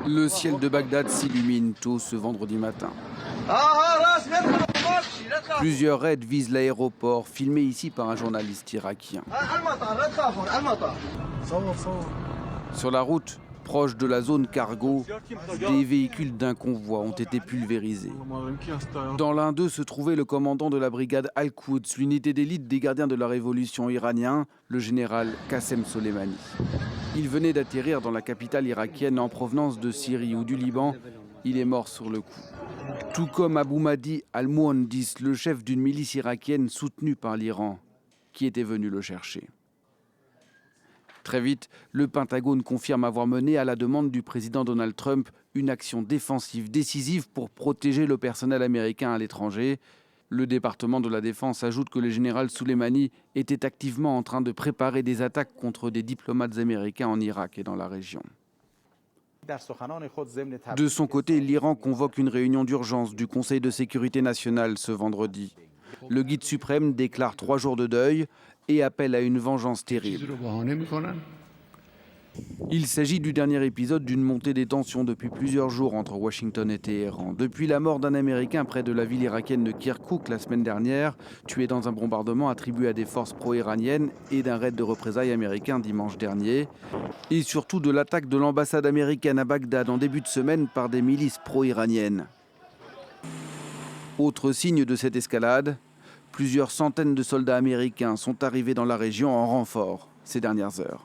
Le ciel de Bagdad s'illumine tôt ce vendredi matin. Plusieurs raids visent l'aéroport, filmés ici par un journaliste irakien. Sur la route, proche de la zone cargo, des véhicules d'un convoi ont été pulvérisés. Dans l'un d'eux se trouvait le commandant de la brigade Al-Quds, l'unité d'élite des gardiens de la révolution iranien, le général Qassem Soleimani. Il venait d'atterrir dans la capitale irakienne en provenance de Syrie ou du Liban. Il est mort sur le coup. Tout comme Abu Mahdi al-Muhandis, le chef d'une milice irakienne soutenue par l'Iran, qui était venu le chercher. Très vite, le Pentagone confirme avoir mené à la demande du président Donald Trump une action défensive décisive pour protéger le personnel américain à l'étranger. Le département de la Défense ajoute que le général Soleimani était activement en train de préparer des attaques contre des diplomates américains en Irak et dans la région. De son côté, l'Iran convoque une réunion d'urgence du Conseil de sécurité nationale ce vendredi. Le guide suprême déclare 3 jours de deuil et appelle à une vengeance terrible. Il s'agit du dernier épisode d'une montée des tensions depuis plusieurs jours entre Washington et Téhéran. Depuis la mort d'un Américain près de la ville irakienne de Kirkouk la semaine dernière, tué dans un bombardement attribué à des forces pro-iraniennes, et d'un raid de représailles américain dimanche dernier. Et surtout de l'attaque de l'ambassade américaine à Bagdad en début de semaine par des milices pro-iraniennes. Autre signe de cette escalade, plusieurs centaines de soldats américains sont arrivés dans la région en renfort ces dernières heures.